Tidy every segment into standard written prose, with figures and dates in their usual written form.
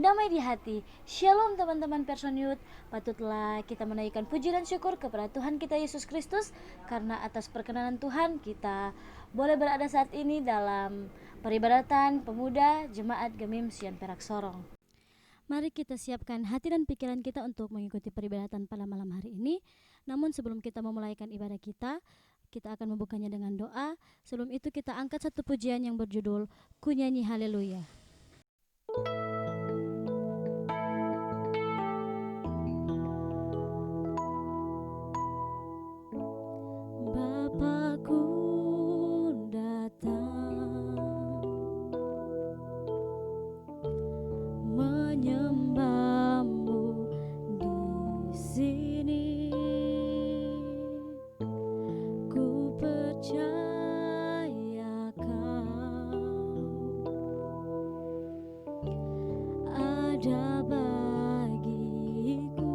damai di hati. Shalom teman-teman Personiut. Patutlah kita menaikkan puji dan syukur kepada Tuhan kita Yesus Kristus, karena atas perkenanan Tuhan kita boleh berada saat ini dalam peribadatan pemuda Jemaat Gemim Sion Perak Sorong. Mari kita siapkan hati dan pikiran kita untuk mengikuti peribadatan pada malam hari ini. Namun sebelum kita memulaikan ibadah kita akan membukanya dengan doa. Sebelum itu kita angkat satu pujian yang berjudul Ku Nyanyi Haleluya. Bapakku datang menyembahmu di sini. Ku percaya kau ada bagiku.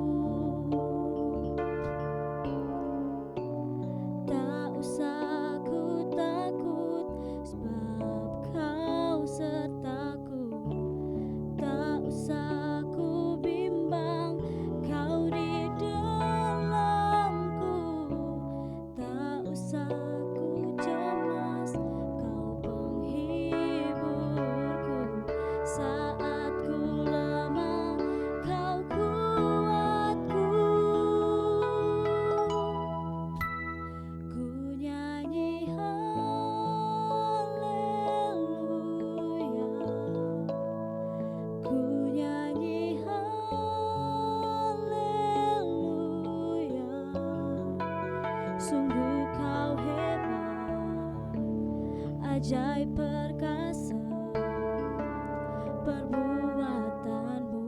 Tak usah ku takut, sebab kau sertaku. Tak usah ku bimbang, kau di dalamku. Tak usah ku cemas, kau penghiburku. Saat ku lemah, kau kuatku. Ku nyanyi haleluya. Ku nyanyi haleluya. Sungguh kau hebat, ajaib perkasa perbuatanmu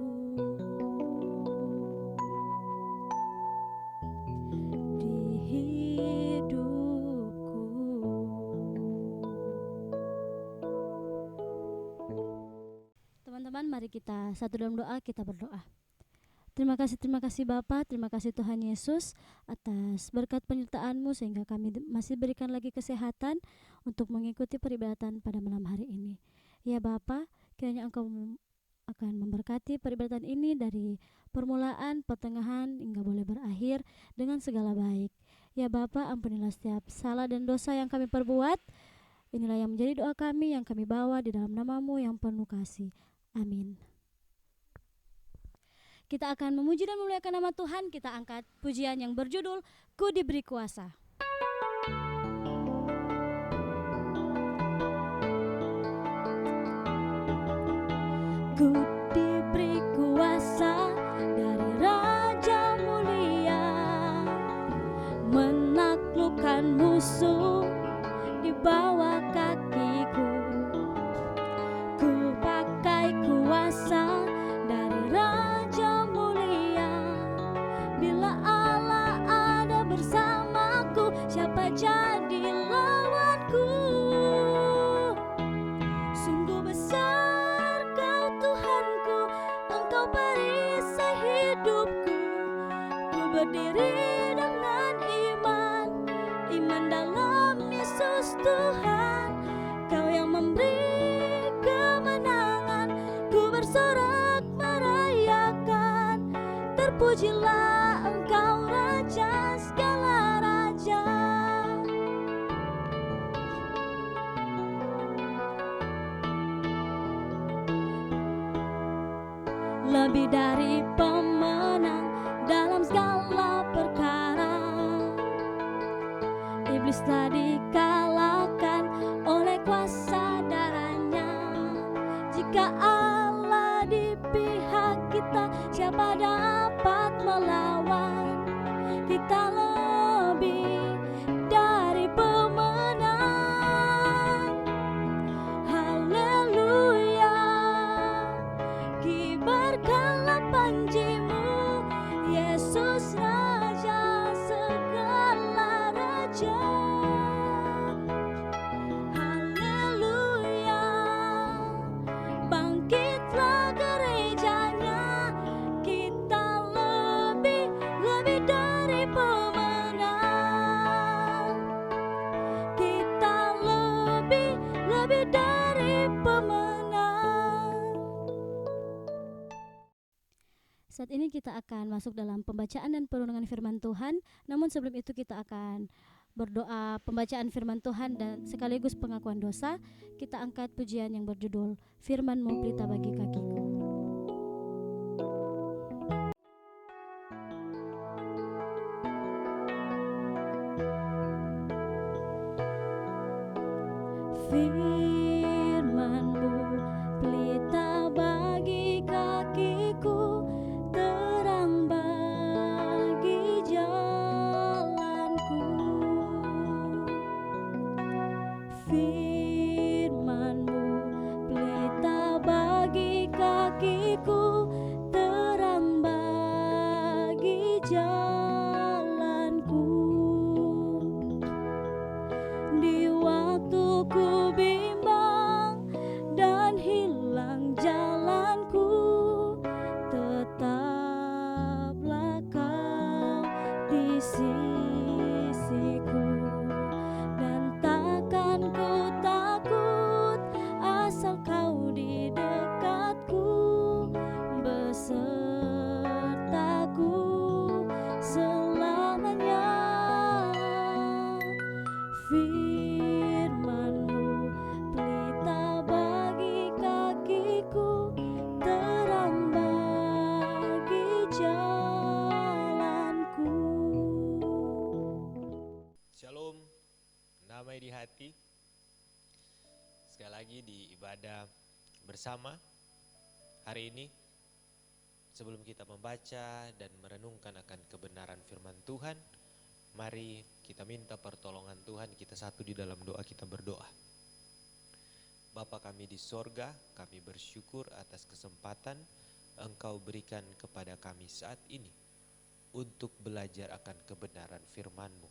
di hidupku. Teman-teman, mari kita satu dalam doa, kita berdoa. Terima kasih Bapa, terima kasih Tuhan Yesus atas berkat penyertaan-Mu sehingga kami masih berikan lagi kesehatan untuk mengikuti peribadatan pada malam hari ini. Ya Bapa, kiranya Engkau akan memberkati peribadatan ini dari permulaan, pertengahan hingga boleh berakhir dengan segala baik. Ya Bapa, ampunilah setiap salah dan dosa yang kami perbuat. Inilah yang menjadi doa kami yang kami bawa di dalam nama-Mu yang penuh kasih. Amin. Kita akan memuji dan memuliakan nama Tuhan. Kita angkat pujian yang berjudul Ku Diberi Kuasa. Ku diberi kuasa dari Raja Mulia, menaklukkan musuh di bawah kakiku. Ku pakai kuasa dari Raja Mulia. Bila Allah ada bersamaku, siapa jadi lawanku? Sungguh besar Kau Tuhanku, Engkau perisai hidupku. Ku berdiri dengan iman dalam Yesus Tuhan. Kau yang memberi kemenangan, ku bersorak merayakan. Terpujilah Engkau Raja segala raja. Lebih dari pemenang dalam segala perkara, iblis telah dikalahkan oleh kuasa darahnya. Jika Allah di pihak kita, siapa dapat melawan? Kita lebih dari pemenang. Haleluya. Kibarkanlah panji-Mu, Yesus Raja segala raja. Haleluya. Bangkitlah gerejanya, kita lebih dari pemenang. Kita lebih dari pemenang. Saat ini kita akan masuk dalam pembacaan dan perenungan firman Tuhan. Namun sebelum itu kita akan berdoa pembacaan firman Tuhan dan sekaligus pengakuan dosa. Kita angkat pujian yang berjudul Firman-Mu Pelita Bagi Kakiku. Firman-Mu pelita bagi kakiku, terang bagi jalanku. Firman-Mu pelita bagi kakiku, terang bagi jalanku. Di waktu ku bimbang dan hilang jalanku, tetaplah Kau di sisiku, dan takkan ku takut asal Kau di dekatku, besertaku selamanya. Firman-Mu pelita bagi kakiku, terang bagi jalanku. Shalom, damai di hati. Sekali lagi di ibadah bersama hari ini, sebelum kita membaca dan merenungkan akan kebenaran firman Tuhan, mari kita minta pertolongan Tuhan. Kita satu di dalam doa, kita berdoa. Bapa kami di sorga, kami bersyukur atas kesempatan Engkau berikan kepada kami saat ini untuk belajar akan kebenaran firman-Mu.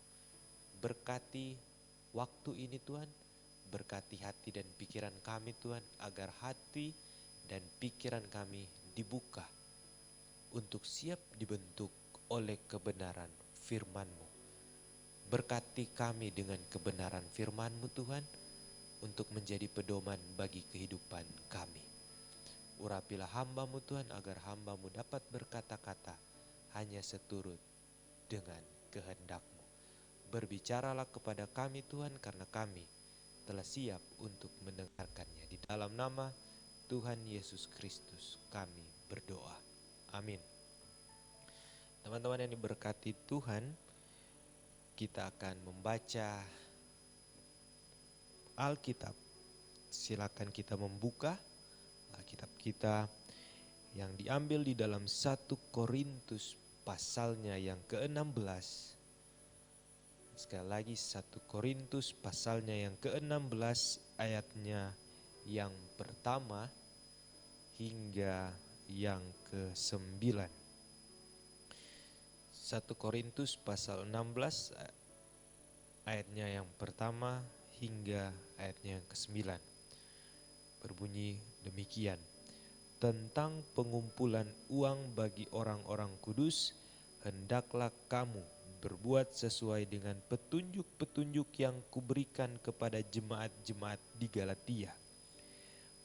Berkati waktu ini Tuhan, berkati hati dan pikiran kami Tuhan, agar hati dan pikiran kami dibuka untuk siap dibentuk oleh kebenaran firman-Mu. Berkati kami dengan kebenaran firman-Mu Tuhan, untuk menjadi pedoman bagi kehidupan kami. Urapilah hamba-Mu Tuhan, agar hamba-Mu dapat berkata-kata hanya seturut dengan kehendak-Mu. Berbicaralah kepada kami Tuhan, karena kami telah siap untuk mendengarkannya. Di dalam nama Tuhan Yesus Kristus kami berdoa. Amin. Teman-teman yang diberkati Tuhan, kita akan membaca Alkitab. Silakan kita membuka Alkitab kita yang diambil di dalam 1 Korintus pasalnya yang ke-16. Sekali lagi 1 Korintus pasalnya yang ke-16 ayatnya yang pertama hingga yang ke-9. 1 Korintus pasal 16 ayatnya yang pertama hingga ayatnya yang ke-9. Berbunyi demikian. Tentang pengumpulan uang bagi orang-orang kudus, hendaklah kamu berbuat sesuai dengan petunjuk-petunjuk yang kuberikan kepada jemaat-jemaat di Galatia.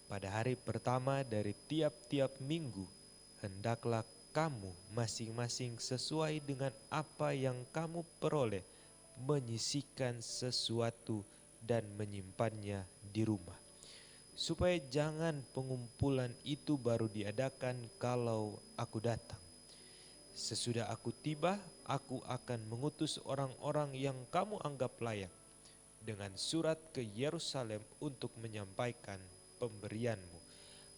Pada hari pertama dari tiap-tiap minggu, hendaklah kamu masing-masing sesuai dengan apa yang kamu peroleh, menyisihkan sesuatu dan menyimpannya di rumah, supaya jangan pengumpulan itu baru diadakan kalau aku datang. Sesudah aku tiba, aku akan mengutus orang-orang yang kamu anggap layak dengan surat ke Yerusalem untuk menyampaikan pemberianmu.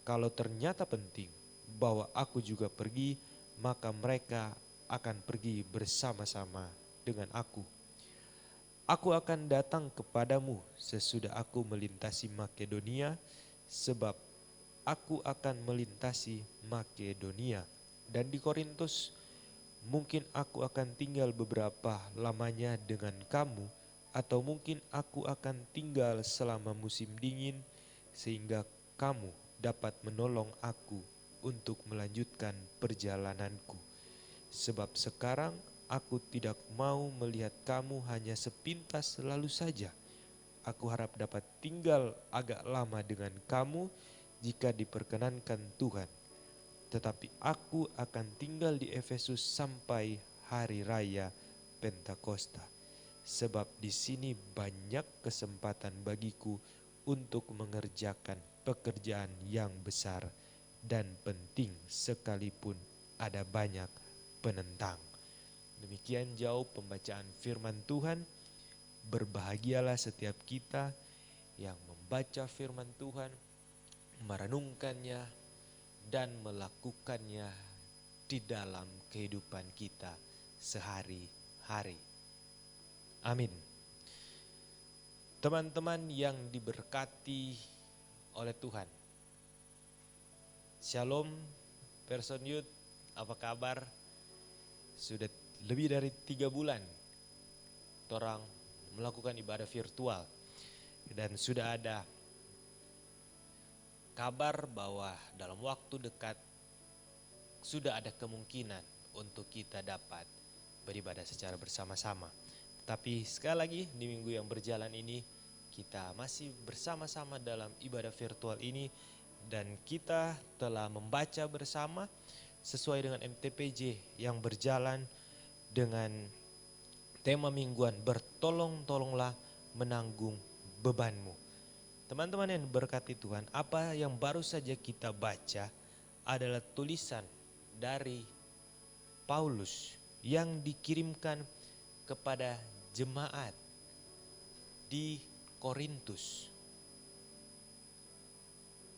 Kalau ternyata penting bahwa aku juga pergi, maka mereka akan pergi bersama-sama dengan aku. Aku akan datang kepadamu sesudah aku melintasi Makedonia, sebab aku akan melintasi Makedonia. Dan di Korintus, mungkin aku akan tinggal beberapa lamanya dengan kamu, atau mungkin aku akan tinggal selama musim dingin, sehingga kamu dapat menolong aku untuk melanjutkan perjalananku. Sebab sekarang aku tidak mau melihat kamu hanya sepintas lalu saja. Aku harap dapat tinggal agak lama dengan kamu jika diperkenankan Tuhan. tetapi aku akan tinggal di Efesus sampai hari raya Pentakosta, sebab di sini banyak kesempatan bagiku untuk mengerjakan pekerjaan yang besar dan penting sekalipun ada banyak penentang. Demikian jauh pembacaan firman Tuhan. Berbahagialah setiap kita yang membaca firman Tuhan, merenungkannya, dan melakukannya di dalam kehidupan kita sehari-hari. Amin. Teman-teman yang diberkati oleh Tuhan, Shalom Person Youth, apa kabar? Sudah lebih dari 3 bulan orang melakukan ibadah virtual, dan sudah ada kabar bahwa dalam waktu dekat sudah ada kemungkinan untuk kita dapat beribadah secara bersama-sama. Tapi sekali lagi di minggu yang berjalan ini kita masih bersama-sama dalam ibadah virtual ini, dan kita telah membaca bersama sesuai dengan MTPJ yang berjalan dengan tema mingguan bertolong-tolonglah menanggung bebanmu. Teman-teman yang berkati Tuhan, apa yang baru saja kita baca adalah tulisan dari Paulus yang dikirimkan kepada jemaat di Korintus.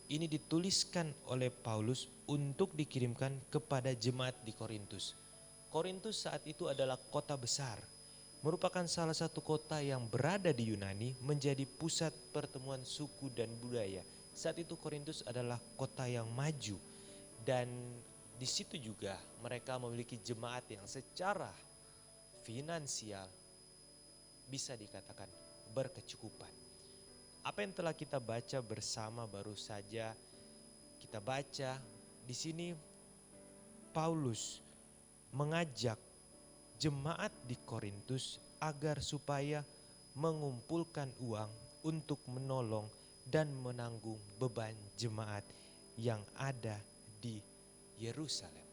Ini dituliskan oleh Paulus untuk dikirimkan kepada jemaat di Korintus. Korintus saat itu adalah kota besar, merupakan salah satu kota yang berada di Yunani, menjadi pusat pertemuan suku dan budaya. Saat itu Korintus adalah kota yang maju, dan di situ juga mereka memiliki jemaat yang secara finansial bisa dikatakan berkecukupan. Apa yang telah kita baca bersama baru saja kita baca di sini, Paulus mengajak jemaat di Korintus agar supaya mengumpulkan uang untuk menolong dan menanggung beban jemaat yang ada di Yerusalem.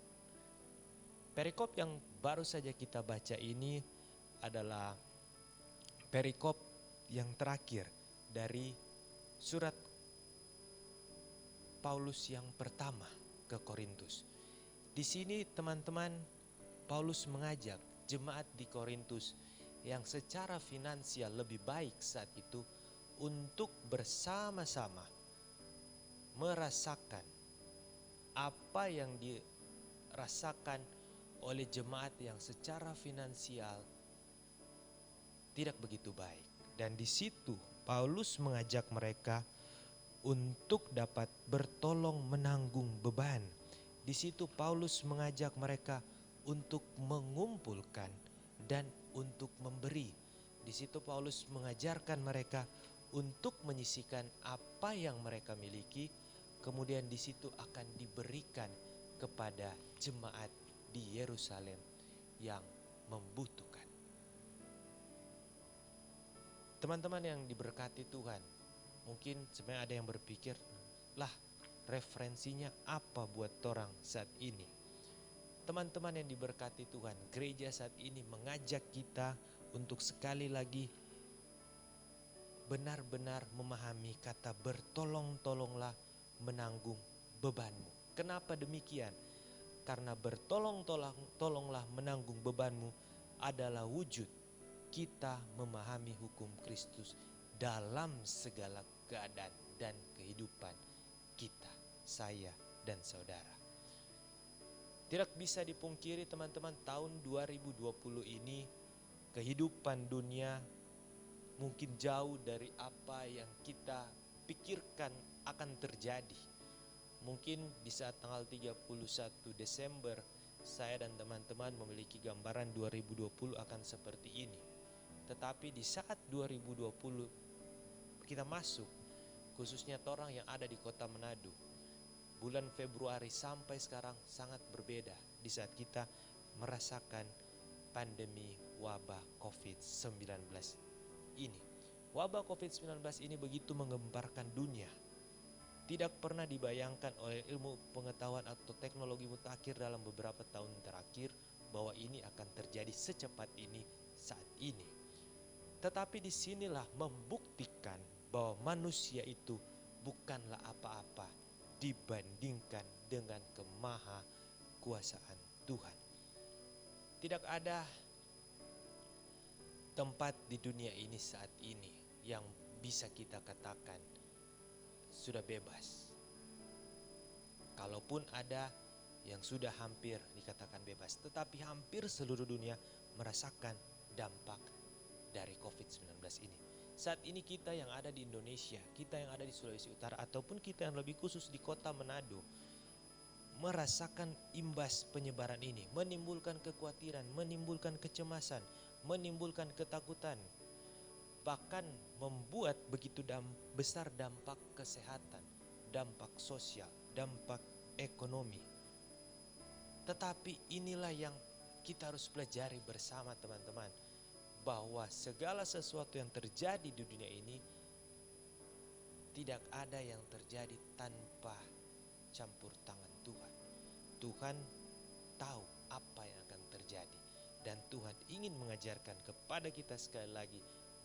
Perikop yang baru saja kita baca ini adalah perikop yang terakhir dari surat Paulus yang pertama ke Korintus. Di sini teman-teman, Paulus mengajak jemaat di Korintus yang secara finansial lebih baik saat itu untuk bersama-sama merasakan apa yang dirasakan oleh jemaat yang secara finansial tidak begitu baik. Dan di situ Paulus mengajak mereka untuk dapat bertolong menanggung beban. Di situ Paulus mengajak mereka untuk mengumpulkan dan untuk memberi. Di situ Paulus mengajarkan mereka untuk menyisihkan apa yang mereka miliki, kemudian di situ akan diberikan kepada jemaat di Yerusalem yang membutuhkan. Teman-teman yang diberkati Tuhan, mungkin sebenarnya ada yang berpikir, lah referensinya apa buat orang saat ini? Teman-teman yang diberkati Tuhan, gereja saat ini mengajak kita untuk sekali lagi benar-benar memahami kata bertolong-tolonglah menanggung bebanmu. Kenapa demikian? Karena bertolong-tolonglah menanggung bebanmu adalah wujud kita memahami hukum Kristus dalam segala keadaan dan kehidupan kita, saya dan saudara. Tidak bisa dipungkiri teman-teman, tahun 2020 ini kehidupan dunia mungkin jauh dari apa yang kita pikirkan akan terjadi. Mungkin di saat tanggal 31 Desember saya dan teman-teman memiliki gambaran 2020 akan seperti ini. Tetapi di saat 2020 kita masuk, khususnya orang yang ada di kota Manado, bulan Februari sampai sekarang sangat berbeda di saat kita merasakan pandemi wabah COVID-19 ini. Wabah COVID-19 ini begitu menggemparkan dunia. Tidak pernah dibayangkan oleh ilmu pengetahuan atau teknologi mutakhir dalam beberapa tahun terakhir bahwa ini akan terjadi secepat ini saat ini. Tetapi disinilah membuktikan bahwa manusia itu bukanlah apa-apa dibandingkan dengan kemaha kuasaan Tuhan. Tidak ada tempat di dunia ini saat ini yang bisa kita katakan sudah bebas. Kalaupun ada yang sudah hampir dikatakan bebas, tetapi hampir seluruh dunia merasakan dampak dari COVID-19 ini. Saat ini kita yang ada di Indonesia, kita yang ada di Sulawesi Utara, ataupun kita yang lebih khusus di kota Manado, merasakan imbas penyebaran ini, menimbulkan kekhawatiran, menimbulkan kecemasan, menimbulkan ketakutan, bahkan membuat begitu besar dampak kesehatan, dampak sosial, dampak ekonomi. Tetapi inilah yang kita harus pelajari bersama teman-teman, bahwa segala sesuatu yang terjadi di dunia ini tidak ada yang terjadi tanpa campur tangan Tuhan. Tuhan tahu apa yang akan terjadi, dan Tuhan ingin mengajarkan kepada kita sekali lagi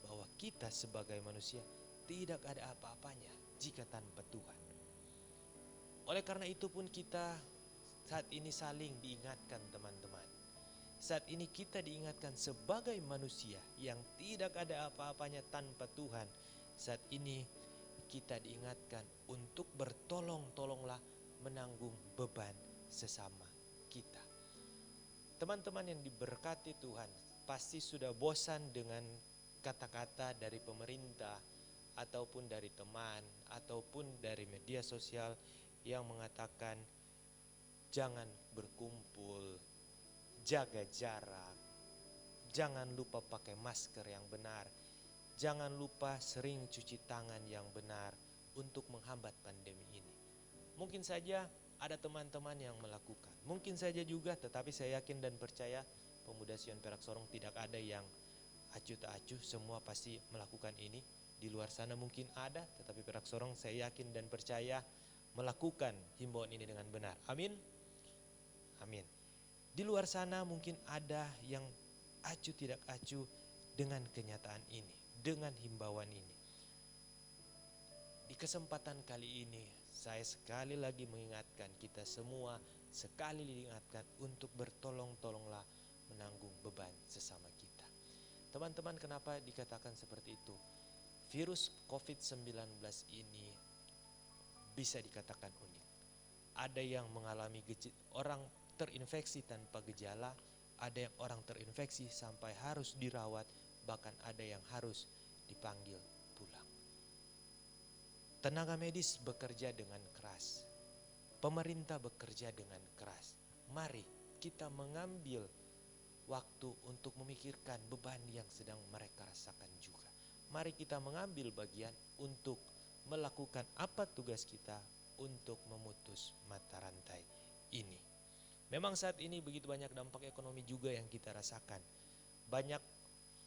bahwa kita sebagai manusia tidak ada apa-apanya jika tanpa Tuhan. Oleh karena itu pun kita saat ini saling diingatkan teman-teman. Saat ini kita diingatkan sebagai manusia yang tidak ada apa-apanya tanpa Tuhan. Saat ini kita diingatkan untuk bertolong-tolonglah menanggung beban sesama kita. Teman-teman yang diberkati Tuhan pasti sudah bosan dengan kata-kata dari pemerintah ataupun dari teman ataupun dari media sosial yang mengatakan jangan berkumpul, jaga jarak, jangan lupa pakai masker yang benar, jangan lupa sering cuci tangan yang benar untuk menghambat pandemi ini. Mungkin saja ada teman-teman yang melakukan, mungkin saja juga, tetapi saya yakin dan percaya pemuda Sion Perak Sorong tidak ada yang acuh tak acuh, semua pasti melakukan ini. Di luar sana mungkin ada, tetapi Perak Sorong saya yakin dan percaya melakukan himbauan ini dengan benar. Amin. Amin. Di luar sana mungkin ada yang acuh tidak acuh dengan kenyataan ini, dengan himbauan ini. Di kesempatan kali ini saya sekali lagi mengingatkan kita semua, sekali diingatkan untuk bertolong-tolonglah menanggung beban sesama kita. Teman-teman, kenapa dikatakan seperti itu? Virus COVID-19 ini bisa dikatakan unik. Ada yang mengalami orang terinfeksi tanpa gejala, ada yang orang terinfeksi sampai harus dirawat, bahkan ada yang harus dipanggil pulang. Tenaga medis bekerja dengan keras, pemerintah bekerja dengan keras. Mari kita mengambil waktu untuk memikirkan beban yang sedang mereka rasakan juga. Mari kita mengambil bagian untuk melakukan apa tugas kita untuk memutus mata rantai ini. Memang saat ini begitu banyak dampak ekonomi juga yang kita rasakan. Banyak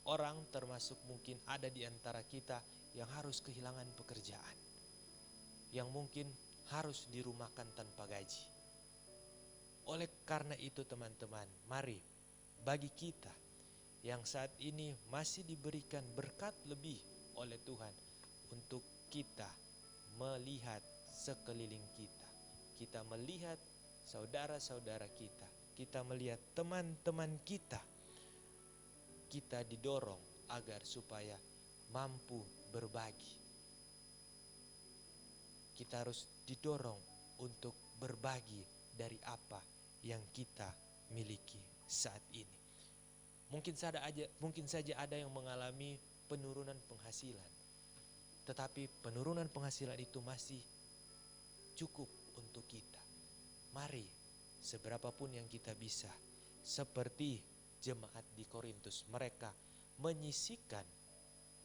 orang termasuk mungkin ada di antara kita yang harus kehilangan pekerjaan, yang mungkin harus dirumahkan tanpa gaji. Oleh karena itu teman-teman, mari bagi kita yang saat ini masih diberikan berkat lebih oleh Tuhan untuk kita melihat sekeliling kita. Kita melihat saudara-saudara kita. Kita melihat teman-teman kita. Kita didorong agar supaya mampu berbagi. Kita harus didorong untuk berbagi dari apa yang kita miliki saat ini. Mungkin saja ada yang mengalami penurunan penghasilan. Tetapi penurunan penghasilan itu masih cukup untuk kita. Mari seberapapun yang kita bisa, seperti jemaat di Korintus, mereka menyisihkan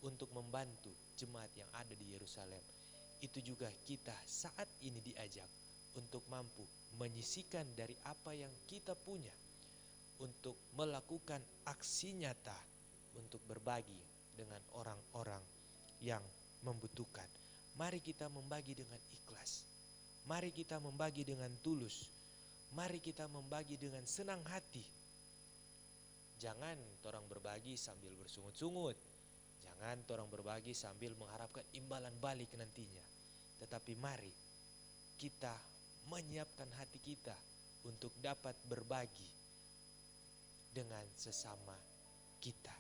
untuk membantu jemaat yang ada di Yerusalem. Itu juga kita saat ini diajak untuk mampu menyisihkan dari apa yang kita punya, untuk melakukan aksi nyata untuk berbagi dengan orang-orang yang membutuhkan. Mari kita membagi dengan ikhlas. Mari kita membagi dengan tulus. Mari kita membagi dengan senang hati. Jangan torang berbagi sambil bersungut-sungut. Jangan torang berbagi sambil mengharapkan imbalan balik nantinya. Tetapi mari kita menyiapkan hati kita untuk dapat berbagi dengan sesama kita.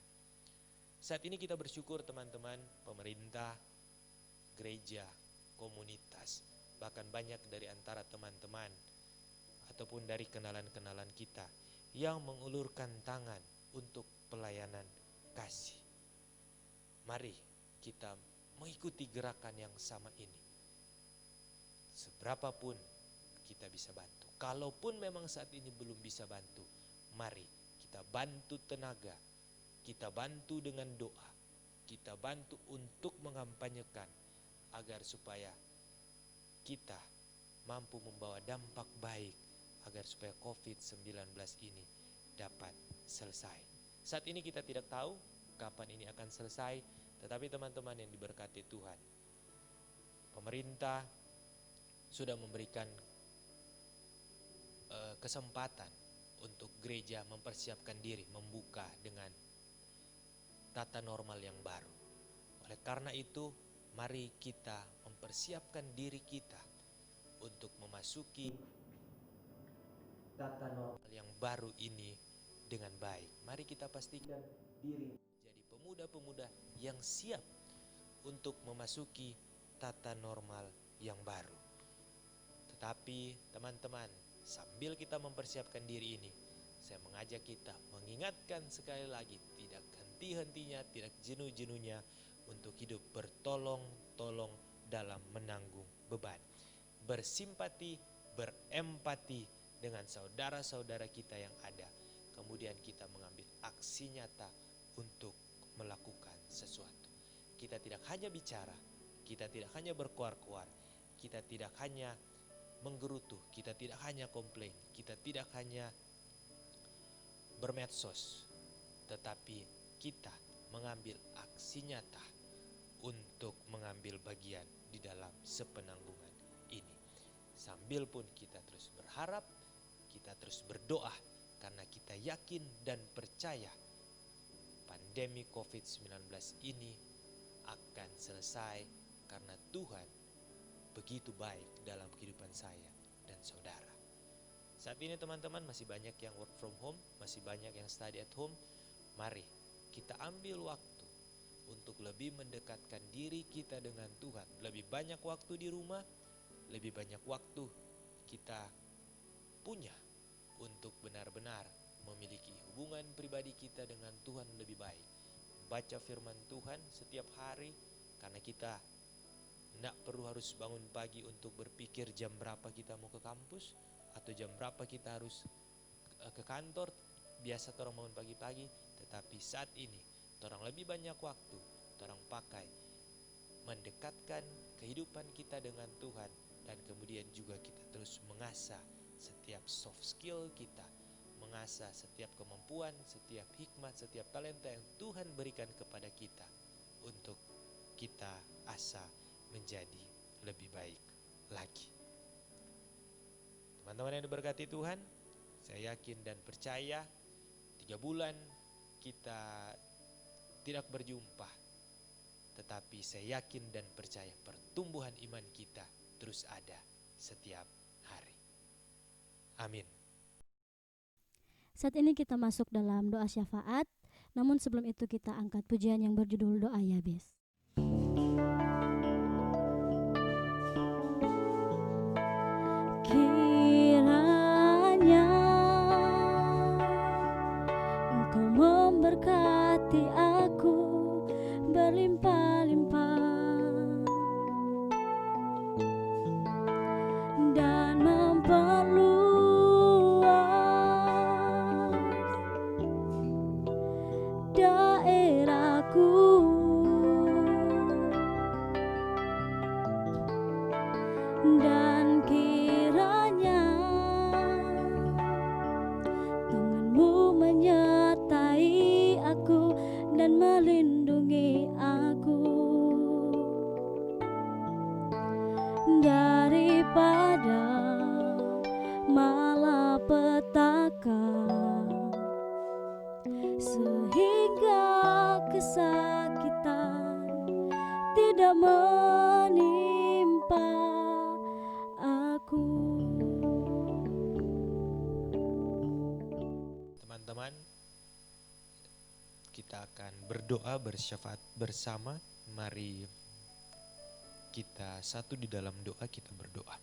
Saat ini kita bersyukur teman-teman, pemerintah, gereja, komunitas, bahkan banyak dari antara teman-teman ataupun dari kenalan-kenalan kita yang mengulurkan tangan untuk pelayanan kasih. Mari kita mengikuti gerakan yang sama ini. Seberapapun kita bisa bantu. Kalaupun memang saat ini belum bisa bantu, mari kita bantu tenaga, kita bantu dengan doa, kita bantu untuk mengampanyekan agar supaya kita mampu membawa dampak baik agar supaya COVID-19 ini dapat selesai. Saat ini kita tidak tahu kapan ini akan selesai, tetapi teman-teman yang diberkati Tuhan, pemerintah sudah memberikan kesempatan untuk gereja mempersiapkan diri membuka dengan tata normal yang baru. Oleh karena itu, mari kita mempersiapkan diri kita untuk memasuki tata normal yang baru ini dengan baik. Mari kita pastikan diri jadi pemuda-pemuda yang siap untuk memasuki tata normal yang baru. Tetapi teman-teman, sambil kita mempersiapkan diri ini, saya mengajak kita mengingatkan sekali lagi, tidak henti-hentinya, tidak jenuh-jenuhnya untuk hidup bertolong-tolong dalam menanggung beban. Bersimpati, berempati dengan saudara-saudara kita yang ada. Kemudian kita mengambil aksi nyata untuk melakukan sesuatu. Kita tidak hanya bicara, kita tidak hanya berkuar-kuar, kita tidak hanya menggerutu, kita tidak hanya komplain, kita tidak hanya bermedsos, tetapi kita mengambil aksi nyata untuk mengambil bagian di dalam sepenanggungan ini. Sambil pun kita terus berharap, kita terus berdoa, karena kita yakin dan percaya pandemi COVID-19 ini akan selesai karena Tuhan begitu baik dalam kehidupan saya dan saudara. Saat ini teman-teman masih banyak yang work from home, masih banyak yang study at home. Mari kita ambil waktu untuk lebih mendekatkan diri kita dengan Tuhan. Lebih banyak waktu di rumah, lebih banyak waktu kita punya untuk benar-benar memiliki hubungan pribadi kita dengan Tuhan lebih baik. Baca firman Tuhan setiap hari, karena kita tidak perlu harus bangun pagi untuk berpikir jam berapa kita mau ke kampus atau jam berapa kita harus ke kantor. Biasa orang bangun pagi-pagi, tetapi saat ini orang lebih banyak waktu orang pakai mendekatkan kehidupan kita dengan Tuhan, dan kemudian juga kita terus mengasah setiap soft skill kita, mengasah setiap kemampuan, setiap hikmat, setiap talenta yang Tuhan berikan kepada kita untuk kita asah menjadi lebih baik lagi. Teman-teman yang diberkati Tuhan, saya yakin dan percaya 3 bulan kita tidak berjumpa, tetapi saya yakin dan percaya pertumbuhan iman kita terus ada setiap hari. Amin. Saat ini kita masuk dalam doa syafaat, namun sebelum itu kita angkat pujian yang berjudul Doa Yabes. Kiranya Engkau memberkati aku berlimpah-limpah dan memperluas daerahku, dan kiranya tangan-Mu menyertai aku dan melindungi aku. pada malapetaka, sehingga kesakitan tidak menimpa aku. Teman-teman, kita akan berdoa bersyafaat bersama. Mari kita satu di dalam doa, kita berdoa.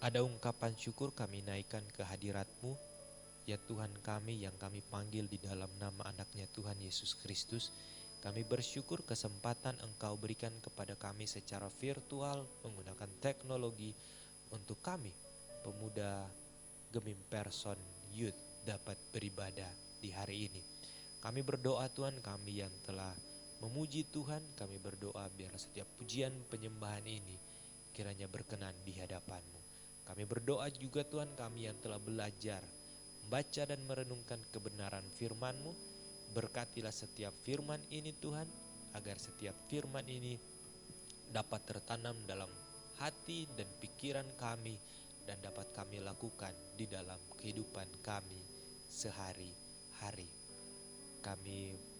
Ada ungkapan syukur kami naikkan ke hadirat-Mu, ya Tuhan kami yang kami panggil di dalam nama anaknya Tuhan Yesus Kristus. Kami bersyukur kesempatan Engkau berikan kepada kami secara virtual menggunakan teknologi untuk kami, pemuda Gemim Person Youth, dapat beribadah di hari ini. Kami berdoa Tuhan, kami yang telah memuji Tuhan, kami berdoa biar setiap pujian penyembahan ini kiranya berkenan di hadapan-Mu. Kami berdoa juga Tuhan, kami yang telah belajar membaca dan merenungkan kebenaran firman-Mu. Berkatilah setiap firman ini Tuhan, agar setiap firman ini dapat tertanam dalam hati dan pikiran kami dan dapat kami lakukan di dalam kehidupan kami sehari-hari. Kami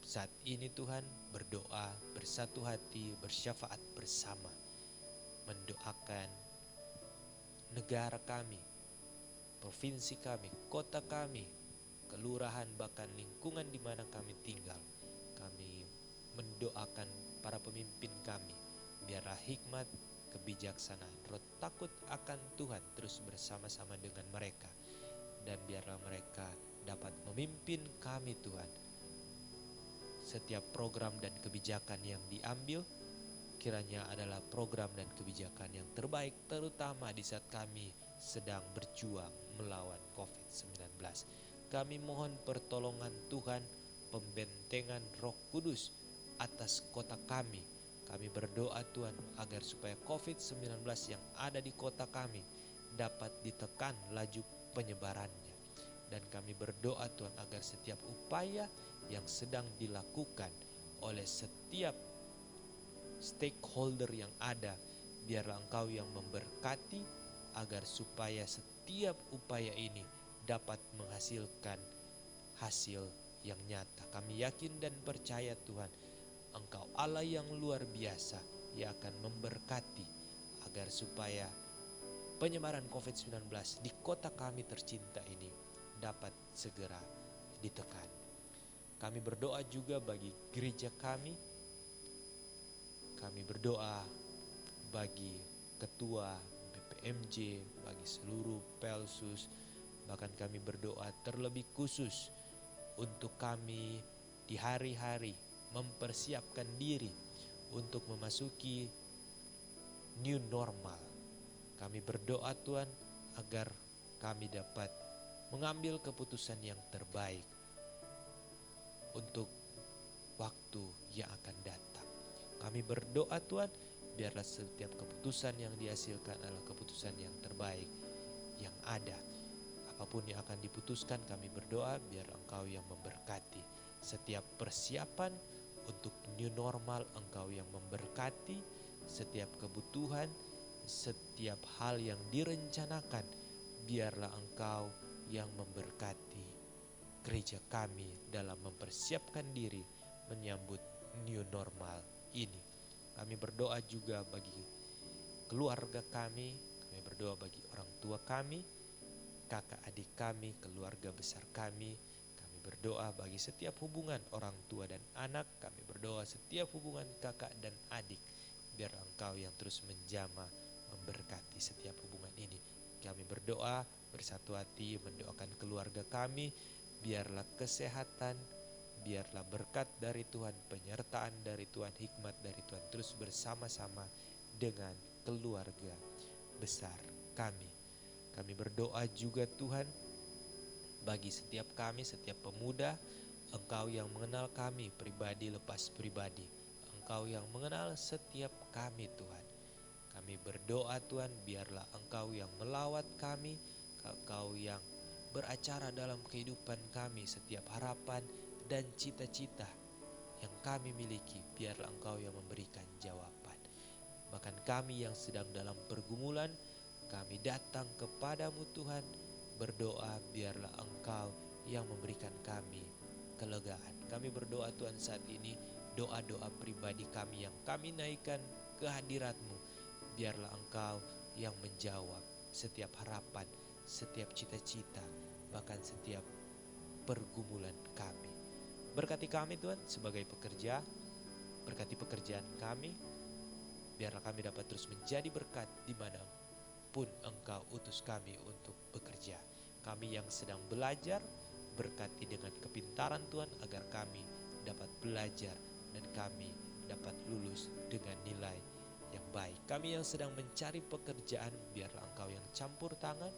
saat ini Tuhan berdoa bersatu hati, bersyafaat bersama, mendoakan negara kami, provinsi kami, kota kami, kelurahan, bahkan lingkungan di mana kami tinggal. Kami mendoakan para pemimpin kami, biarlah hikmat, kebijaksanaan, roh takut akan Tuhan terus bersama-sama dengan mereka, dan biarlah mereka dapat memimpin kami Tuhan. Setiap program dan kebijakan yang diambil kiranya adalah program dan kebijakan yang terbaik, terutama di saat kami sedang berjuang melawan COVID-19. Kami mohon pertolongan Tuhan, pembentengan Roh Kudus atas kota kami. Kami berdoa Tuhan agar supaya COVID-19 yang ada di kota kami dapat ditekan laju penyebarannya. Dan kami berdoa Tuhan agar setiap upaya yang sedang dilakukan oleh setiap stakeholder yang ada, biarlah Engkau yang memberkati agar supaya setiap upaya ini dapat menghasilkan hasil yang nyata. Kami yakin dan percaya Tuhan, Engkau Allah yang luar biasa yang akan memberkati agar supaya penyebaran COVID-19 di kota kami tercinta ini dapat segera ditekan. Kami berdoa juga bagi gereja kami. Kami berdoa bagi ketua BPMJ, bagi seluruh Pelsus, bahkan kami berdoa terlebih khusus untuk kami di hari-hari mempersiapkan diri untuk memasuki new normal. Kami berdoa Tuhan agar kami dapat mengambil keputusan yang terbaik untuk waktu yang akan datang. Kami berdoa Tuhan, biarlah setiap keputusan yang dihasilkan adalah keputusan yang terbaik yang ada. Apapun yang akan diputuskan, kami berdoa biar Engkau yang memberkati. Setiap persiapan untuk new normal, Engkau yang memberkati. Setiap kebutuhan, setiap hal yang direncanakan, biarlah Engkau yang memberkati gereja kami dalam mempersiapkan diri menyambut new normal ini. Kami berdoa juga bagi keluarga kami berdoa bagi orang tua kami, kakak adik kami, keluarga besar kami. Kami berdoa bagi setiap hubungan orang tua dan anak. Kami berdoa setiap hubungan kakak dan adik, biar Engkau yang terus menjamah memberkati setiap hubungan ini. Kami berdoa bersatu hati mendoakan keluarga kami, biarlah kesehatan, biarlah berkat dari Tuhan, penyertaan dari Tuhan, hikmat dari Tuhan terus bersama-sama dengan keluarga besar kami. Kami berdoa juga Tuhan bagi setiap kami, setiap pemuda, Engkau yang mengenal kami pribadi lepas pribadi. Engkau yang mengenal setiap kami Tuhan. Kami berdoa Tuhan, biarlah Engkau yang melawat kami, Engkau yang beracara dalam kehidupan kami, setiap harapan dan cita-cita yang kami miliki, biarlah Engkau yang memberikan jawaban. Bahkan Bahkan kami yang sedang dalam pergumulan, kami datang kepadamu Tuhan, berdoa biarlah Engkau yang memberikan kami kelegaan. Kami berdoa Tuhan saat ini, doa-doa pribadi kami yang kami naikkan ke hadirat-Mu, biarlah Engkau yang menjawab setiap harapan, setiap cita-cita, bahkan setiap pergumulan kami. Berkati kami Tuhan sebagai pekerja, berkati pekerjaan kami, biarlah kami dapat terus menjadi berkat di mana pun Engkau utus kami untuk bekerja. Kami yang sedang belajar, berkati dengan kepintaran Tuhan agar kami dapat belajar dan kami dapat lulus dengan nilai yang baik. Kami yang sedang mencari pekerjaan, biarlah Engkau yang campur tangan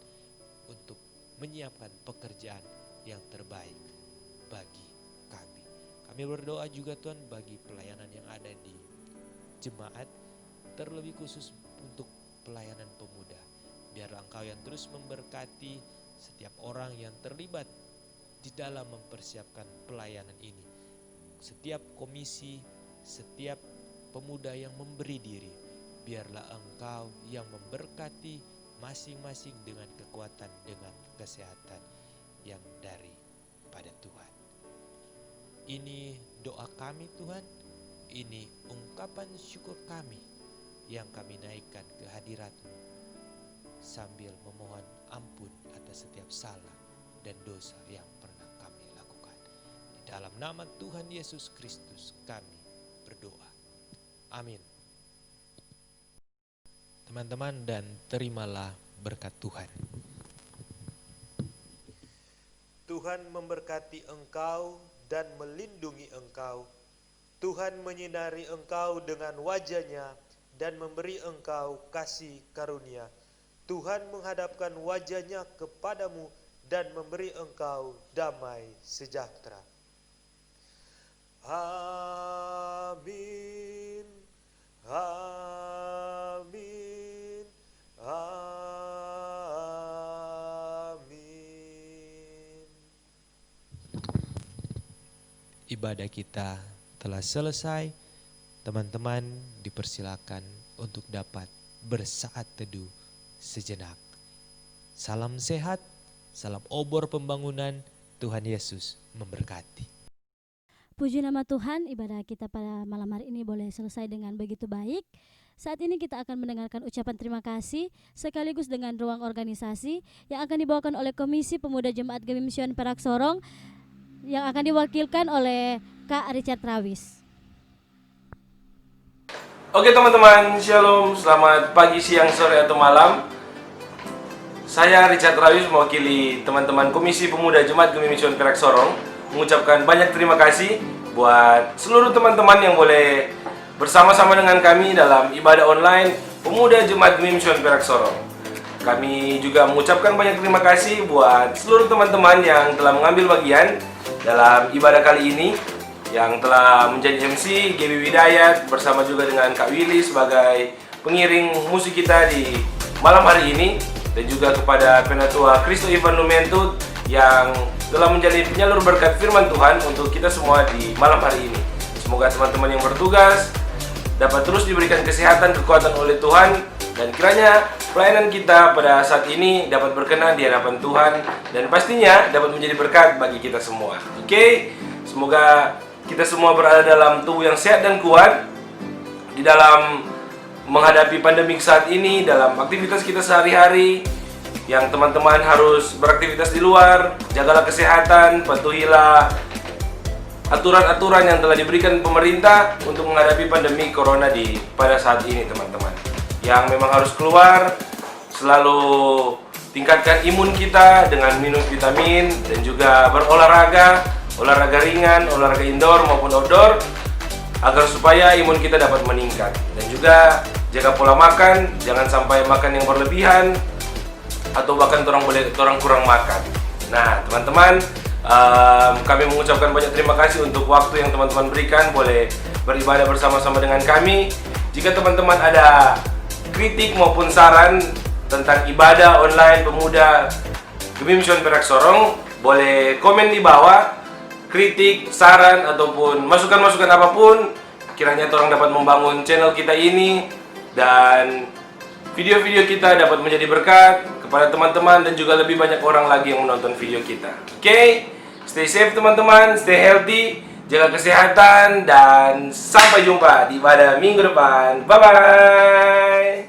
untuk menyiapkan pekerjaan yang terbaik bagi kami. Kami berdoa juga Tuhan bagi pelayanan yang ada di jemaat, terlebih khusus untuk pelayanan pemuda. Biarlah Engkau yang terus memberkati setiap orang yang terlibat di dalam mempersiapkan pelayanan ini. Setiap komisi, setiap pemuda yang memberi diri, biarlah Engkau yang memberkati masing-masing dengan kekuatan, dengan kesehatan yang daripada Tuhan. Ini doa kami Tuhan, ini ungkapan syukur kami yang kami naikkan ke hadirat-Mu, sambil memohon ampun atas setiap salah dan dosa yang pernah kami lakukan. Di dalam nama Tuhan Yesus Kristus kami berdoa. Amin. Teman-teman, dan terimalah berkat Tuhan. Tuhan memberkati engkau dan melindungi engkau. Tuhan menyinari engkau dengan wajah-Nya dan memberi engkau kasih karunia. Tuhan menghadapkan wajah-Nya kepadamu dan memberi engkau damai sejahtera. Amin. Amin. Amin. Ibadah kita telah selesai. Teman-teman dipersilakan untuk dapat bersaat teduh sejenak. Salam sehat, salam obor pembangunan. Tuhan Yesus memberkati. Puji nama Tuhan, ibadah kita pada malam hari ini boleh selesai dengan begitu baik. Saat ini kita akan mendengarkan ucapan terima kasih sekaligus dengan ruang organisasi yang akan dibawakan oleh Komisi Pemuda Jemaat Gemi Mission Perak Sorong yang akan diwakilkan oleh Kak Richard Rawis. Oke teman-teman, shalom, selamat pagi, siang, sore, atau malam. Saya Richard Rawis mewakili teman-teman Komisi Pemuda Jemaat Gemi Mission Perak Sorong mengucapkan banyak terima kasih buat seluruh teman-teman yang boleh bersama-sama dengan kami dalam ibadah online Pemuda Jemaat Gemi Mission Perak Sorong. Kami juga mengucapkan banyak terima kasih buat seluruh teman-teman yang telah mengambil bagian dalam ibadah kali ini, yang telah menjadi MC Gaby Widayat bersama juga dengan Kak Willy sebagai pengiring musik kita di malam hari ini, dan juga kepada Penatua Kristo Ivan Lumentut yang telah menjadi penyalur berkat firman Tuhan untuk kita semua di malam hari ini. Semoga teman-teman yang bertugas dapat terus diberikan kesehatan, kekuatan oleh Tuhan, dan kiranya pelayanan kita pada saat ini dapat berkenan di hadapan Tuhan dan pastinya dapat menjadi berkat bagi kita semua. Oke, semoga kita semua berada dalam tubuh yang sehat dan kuat di dalam menghadapi pandemi saat ini, dalam aktivitas kita sehari-hari. Yang teman-teman harus beraktivitas di luar, jagalah kesehatan, patuhilah aturan-aturan yang telah diberikan pemerintah untuk menghadapi pandemi corona pada saat ini teman-teman. Yang memang harus keluar, selalu tingkatkan imun kita dengan minum vitamin dan juga berolahraga, olahraga ringan, olahraga indoor maupun outdoor, agar supaya imun kita dapat meningkat. Dan juga jaga pola makan, jangan sampai makan yang berlebihan atau bahkan orang kurang makan. Nah teman-teman, kami mengucapkan banyak terima kasih untuk waktu yang teman-teman berikan, boleh beribadah bersama-sama dengan kami. Jika teman-teman ada kritik maupun saran tentang ibadah online Pemuda Gemi Mission Perak Sorong, boleh komen di bawah. Kritik, saran, ataupun masukan-masukan apapun, kiranya orang dapat membangun channel kita ini dan video-video kita dapat menjadi berkat kepada teman-teman dan juga lebih banyak orang lagi yang menonton video kita. Oke, stay safe teman-teman, stay healthy, jaga kesehatan, dan sampai jumpa di pada minggu depan. Bye-bye.